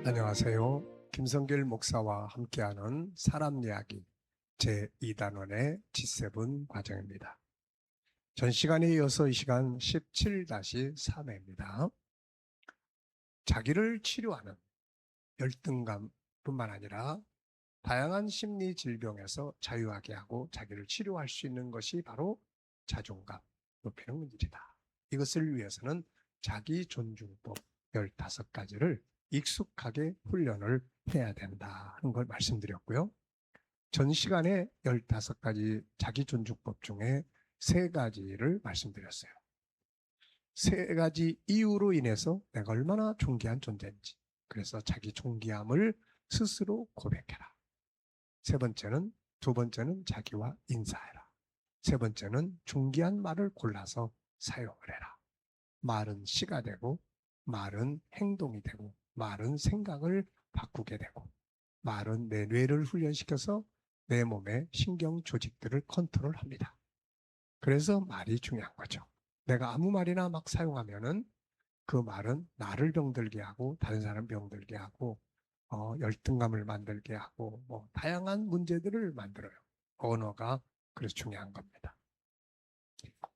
안녕하세요. 김성길 목사와 함께하는 사람 이야기 제2단원의 G7 과정입니다. 전 시간에 이어서 이 시간 17-3회입니다. 자기를 치료하는 열등감뿐만 아니라 다양한 심리 질병에서 자유하게 하고 자기를 치료할 수 있는 것이 바로 자존감 높이는 문제이다. 이것을 위해서는 자기 존중법 15가지를 익숙하게 훈련을 해야 된다 하는 걸 말씀드렸고요. 전 시간에 15가지 자기 존중법 중에 3가지를 말씀드렸어요. 3가지 이유로 인해서 내가 얼마나 존귀한 존재인지, 그래서 자기 존귀함을 스스로 고백해라. 두 번째는 자기와 인사해라. 세 번째는 존귀한 말을 골라서 사용을 해라. 말은 시가 되고, 말은 행동이 되고, 말은 생각을 바꾸게 되고, 말은 내 뇌를 훈련시켜서 내 몸의 신경 조직들을 컨트롤합니다. 그래서 말이 중요한 거죠. 내가 아무 말이나 막 사용하면은 그 말은 나를 병들게 하고 다른 사람 병들게 하고 열등감을 만들게 하고 다양한 문제들을 만들어요. 언어가 그래서 중요한 겁니다.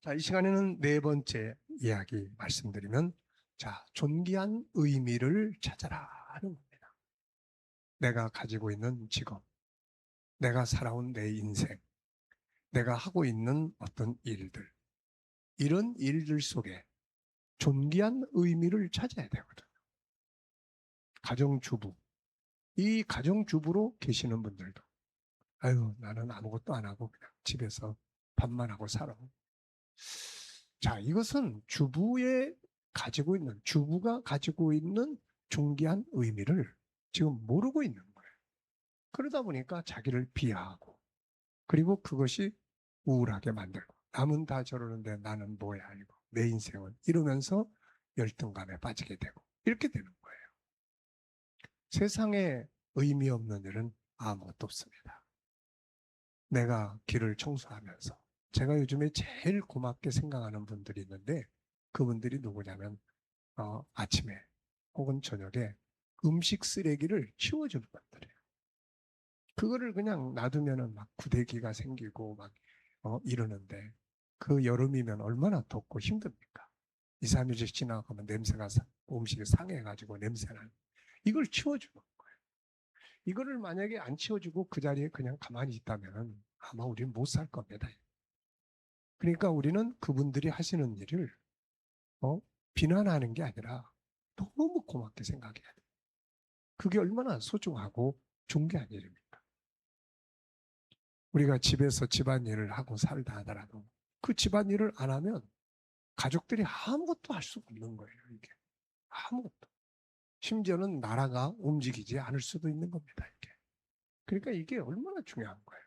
자, 이 시간에는 4번째 이야기 말씀드리면, 자, 존귀한 의미를 찾아라 하는 겁니다. 내가 가지고 있는 직업, 내가 살아온 내 인생, 내가 하고 있는 어떤 일들, 이런 일들 속에 존귀한 의미를 찾아야 되거든요. 가정주부, 이 가정주부로 계시는 분들도, 아유, 나는 아무것도 안 하고 그냥 집에서 밥만 하고 살아. 자, 이것은 주부가 가지고 있는 존귀한 의미를 지금 모르고 있는 거예요. 그러다 보니까 자기를 비하하고, 그리고 그것이 우울하게 만들고, 남은 다 저러는데 나는 뭐야, 이거. 내 인생은. 이러면서 열등감에 빠지게 되고, 이렇게 되는 거예요. 세상에 의미 없는 일은 아무것도 없습니다. 내가 길을 청소하면서, 제가 요즘에 제일 고맙게 생각하는 분들이 있는데, 그분들이 누구냐면, 아침에 혹은 저녁에 음식 쓰레기를 치워주는 분들이에요. 그거를 그냥 놔두면은 막 구데기가 생기고 막 이러는데, 그 여름이면 얼마나 덥고 힘듭니까? 2, 3일씩 지나가면 음식이 상해가지고 냄새나는, 이걸 치워주는 거예요. 이거를 만약에 안 치워주고 그 자리에 그냥 가만히 있다면 아마 우리는 못 살 겁니다. 그러니까 우리는 그분들이 하시는 일을 어? 비난하는 게 아니라 너무 고맙게 생각해야 돼요. 그게 얼마나 소중하고 존귀한 일입니까? 우리가 집에서 집안일을 하고 살다 하더라도 그 집안일을 안 하면 가족들이 아무것도 할 수가 없는 거예요. 이게 아무것도. 심지어는 나라가 움직이지 않을 수도 있는 겁니다. 이게. 그러니까 이게 얼마나 중요한 거예요.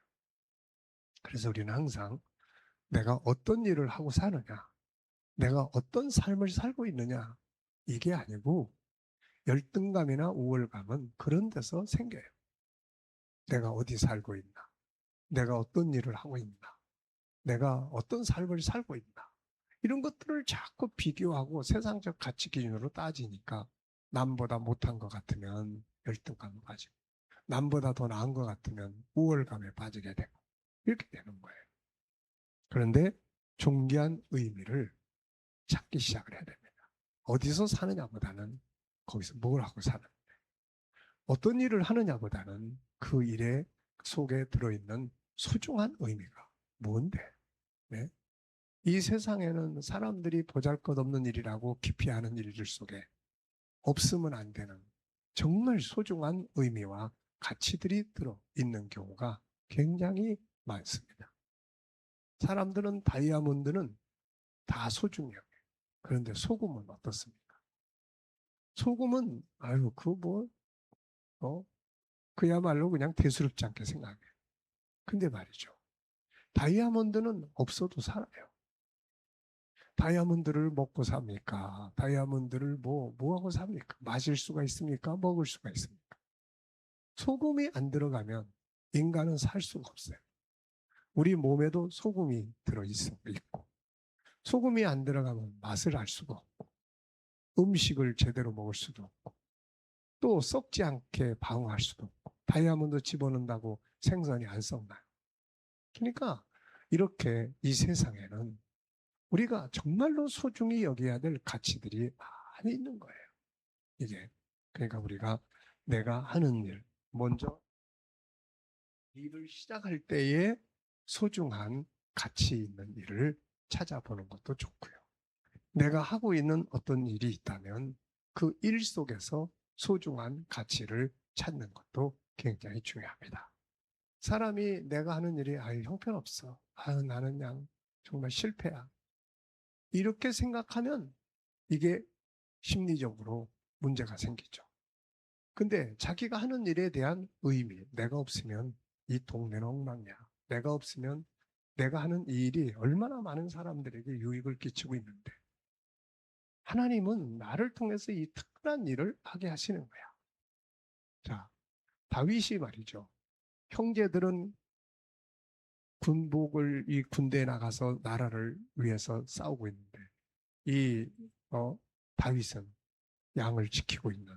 그래서 우리는 항상 내가 어떤 일을 하고 사느냐, 내가 어떤 삶을 살고 있느냐, 이게 아니고 열등감이나 우월감은 그런 데서 생겨요. 내가 어디 살고 있나, 내가 어떤 일을 하고 있나, 내가 어떤 삶을 살고 있나, 이런 것들을 자꾸 비교하고 세상적 가치 기준으로 따지니까 남보다 못한 것 같으면 열등감에 빠지고, 남보다 더 나은 것 같으면 우월감에 빠지게 되고, 이렇게 되는 거예요. 그런데 존귀한 의미를 찾기 시작을 해야 됩니다. 어디서 사느냐보다는 거기서 뭘 하고 사는데, 어떤 일을 하느냐보다는 그 일의 속에 들어있는 소중한 의미가 뭔데? 네? 이 세상에는 사람들이 보잘것없는 일이라고 기피하는 일들 속에 없으면 안 되는 정말 소중한 의미와 가치들이 들어있는 경우가 굉장히 많습니다. 사람들은 다이아몬드는 다 소중해요. 그런데 소금은 어떻습니까? 소금은 아유 어? 그야말로 그냥 대수롭지 않게 생각해요. 근데 말이죠. 다이아몬드는 없어도 살아요. 다이아몬드를 먹고 삽니까? 다이아몬드를 뭐하고 삽니까? 마실 수가 있습니까? 먹을 수가 있습니까? 소금이 안 들어가면 인간은 살 수가 없어요. 우리 몸에도 소금이 있고, 소금이 안 들어가면 맛을 알 수가 없고, 음식을 제대로 먹을 수도 없고, 또 썩지 않게 방어할 수도 없고, 다이아몬드 집어넣는다고 생선이 안 썩나요? 그러니까 이렇게 이 세상에는 우리가 정말로 소중히 여겨야 될 가치들이 많이 있는 거예요. 이게. 그러니까 우리가 내가 하는 일, 먼저 일을 시작할 때에 소중한 가치 있는 일을 찾아보는 것도 좋고요. 내가 하고 있는 어떤 일이 있다면 그 일 속에서 소중한 가치를 찾는 것도 굉장히 중요합니다. 사람이 내가 하는 일이 형편없어. 나는 그냥 정말 실패야. 이렇게 생각하면 이게 심리적으로 문제가 생기죠. 근데 자기가 하는 일에 대한 의미, 내가 없으면 이 동네는 엉망이야. 내가 없으면 내가 하는 이 일이 얼마나 많은 사람들에게 유익을 끼치고 있는데 하나님은 나를 통해서 이 특별한 일을 하게 하시는 거야. 자, 다윗이 말이죠. 형제들은 군복을 이 군대에 나가서 나라를 위해서 싸우고 있는데 이 다윗은 양을 지키고 있는.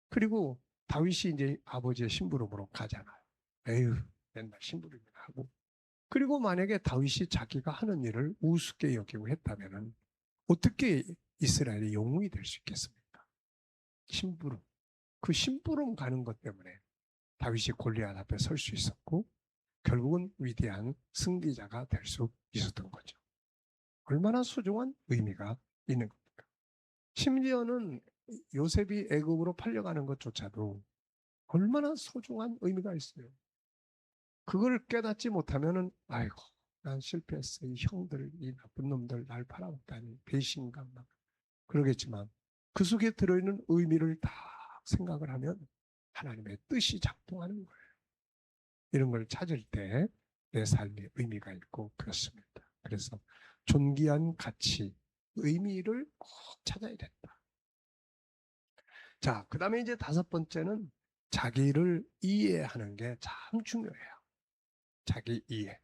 그리고 다윗이 이제 아버지의 심부름으로 가잖아요. 에휴, 맨날 심부름이나 하고. 그리고 만약에 다윗이 자기가 하는 일을 우습게 여기고 했다면은 어떻게 이스라엘의 영웅이 될 수 있겠습니까? 심부름. 그 심부름 가는 것 때문에 다윗이 골리앗 앞에 설 수 있었고 결국은 위대한 승리자가 될 수 있었던 거죠. 얼마나 소중한 의미가 있는 겁니까? 심지어는 요셉이 애굽으로 팔려가는 것조차도 얼마나 소중한 의미가 있어요. 그걸 깨닫지 못하면은 아이고 난 실패했어. 이 형들, 이 나쁜 놈들 날 팔아먹다니 배신감 막 그러겠지만 그 속에 들어있는 의미를 다 생각을 하면 하나님의 뜻이 작동하는 거예요. 이런 걸 찾을 때 내 삶에 의미가 있고 그렇습니다. 그래서 존귀한 가치, 의미를 꼭 찾아야 된다. 자, 그 다음에 이제 다섯 번째는 자기를 이해하는 게 참 중요해요. 자기 이해.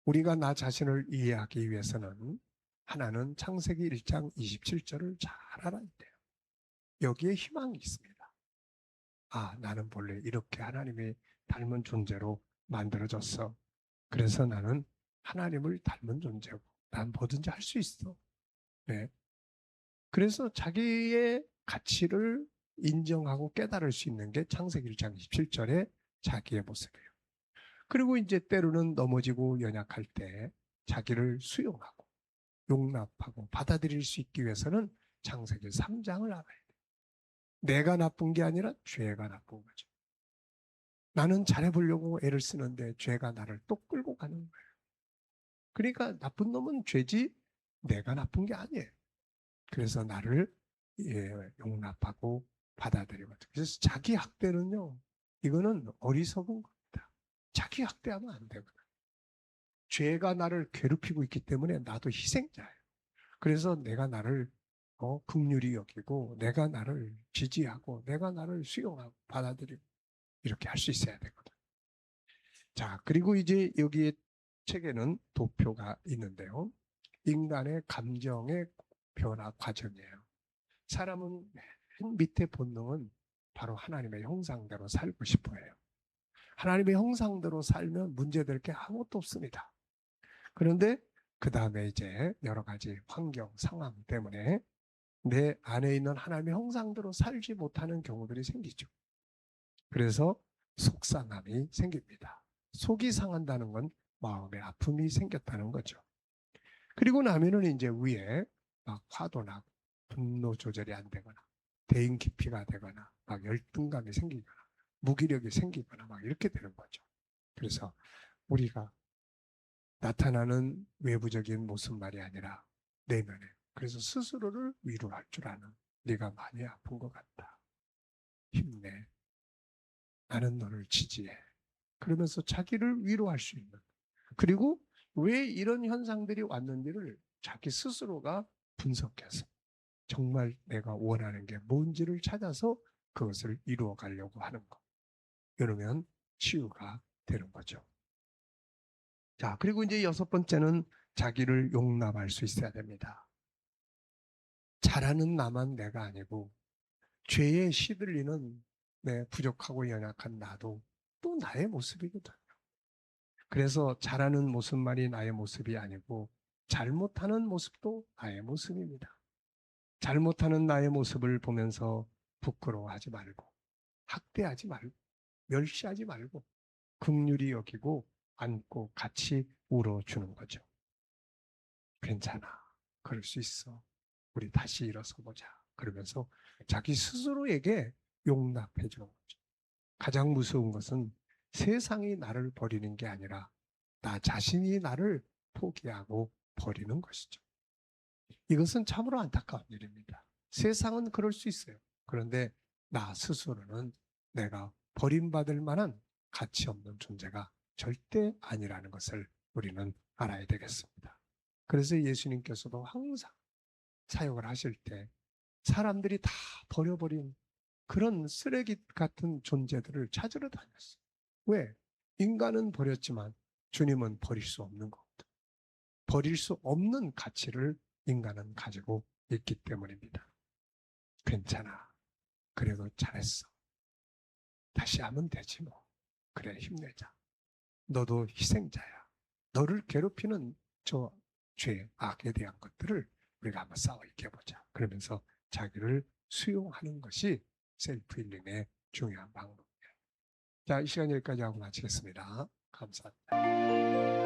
우리가 나 자신을 이해하기 위해서는 하나는 창세기 1장 27절을 잘 알아야 돼요. 여기에 희망이 있습니다. 나는 본래 이렇게 하나님의 닮은 존재로 만들어졌어. 그래서 나는 하나님을 닮은 존재고 난 뭐든지 할 수 있어. 네. 그래서 자기의 가치를 인정하고 깨달을 수 있는 게 창세기 1장 27절의 자기의 모습이에요. 그리고 이제 때로는 넘어지고 연약할 때 자기를 수용하고 용납하고 받아들일 수 있기 위해서는 창세기 3장을 알아야 돼요. 내가 나쁜 게 아니라 죄가 나쁜 거죠. 나는 잘해보려고 애를 쓰는데 죄가 나를 또 끌고 가는 거예요. 그러니까 나쁜 놈은 죄지 내가 나쁜 게 아니에요. 그래서 나를 용납하고 받아들이고. 그래서 자기 학대는요. 이거는 어리석은 겁니다. 자기 학대하면 안 되거든. 죄가 나를 괴롭히고 있기 때문에 나도 희생자예요. 그래서 내가 나를 긍휼히 여기고 내가 나를 지지하고 내가 나를 수용하고 받아들이고 이렇게 할 수 있어야 되거든. 자, 그리고 이제 여기 책에는 도표가 있는데요. 인간의 감정의 변화 과정이에요. 사람은 맨 밑에 본능은 바로 하나님의 형상대로 살고 싶어 해요. 하나님의 형상대로 살면 문제될 게 아무것도 없습니다. 그런데 그 다음에 이제 여러 가지 환경, 상황 때문에 내 안에 있는 하나님의 형상대로 살지 못하는 경우들이 생기죠. 그래서 속상함이 생깁니다. 속이 상한다는 건 마음의 아픔이 생겼다는 거죠. 그리고 나면은 이제 위에 막 화도 나고 분노 조절이 안 되거나 대인 기피가 되거나 막 열등감이 생기거나 무기력이 생기거나 막 이렇게 되는 거죠. 그래서 우리가 나타나는 외부적인 모습만이 아니라 내면에 그래서 스스로를 위로할 줄 아는 네가 많이 아픈 것 같다. 힘내. 나는 너를 지지해. 그러면서 자기를 위로할 수 있는. 그리고 왜 이런 현상들이 왔는지를 자기 스스로가 분석해서 정말 내가 원하는 게 뭔지를 찾아서 그것을 이루어 가려고 하는 것. 이러면 치유가 되는 거죠. 자, 그리고 이제 여섯 번째는 자기를 용납할 수 있어야 됩니다. 잘하는 나만 내가 아니고 죄에 시들리는 부족하고 연약한 나도 또 나의 모습이거든요. 그래서 잘하는 모습만이 나의 모습이 아니고 잘못하는 모습도 나의 모습입니다. 잘못하는 나의 모습을 보면서 부끄러워하지 말고 학대하지 말고 멸시하지 말고 긍휼히 여기고 안고 같이 울어주는 거죠. 괜찮아. 그럴 수 있어. 우리 다시 일어서 보자. 그러면서 자기 스스로에게 용납해 주는 거죠. 가장 무서운 것은 세상이 나를 버리는 게 아니라 나 자신이 나를 포기하고 버리는 것이죠. 이것은 참으로 안타까운 일입니다. 세상은 그럴 수 있어요. 그런데 나 스스로는 내가 버림받을 만한 가치 없는 존재가 절대 아니라는 것을 우리는 알아야 되겠습니다. 그래서 예수님께서도 항상 사역을 하실 때 사람들이 다 버려버린 그런 쓰레기 같은 존재들을 찾으러 다녔어요. 왜? 인간은 버렸지만 주님은 버릴 수 없는 겁니다. 버릴 수 없는 가치를 인간은 가지고 있기 때문입니다. 괜찮아. 그래도 잘했어. 다시 하면 되지 뭐. 그래, 힘내자. 너도 희생자야. 너를 괴롭히는 저 죄, 악에 대한 것들을 우리가 한번 싸워 이겨보자. 그러면서 자기를 수용하는 것이 셀프 힐링의 중요한 방법이에요. 자, 이 시간 여기까지 하고 마치겠습니다. 감사합니다.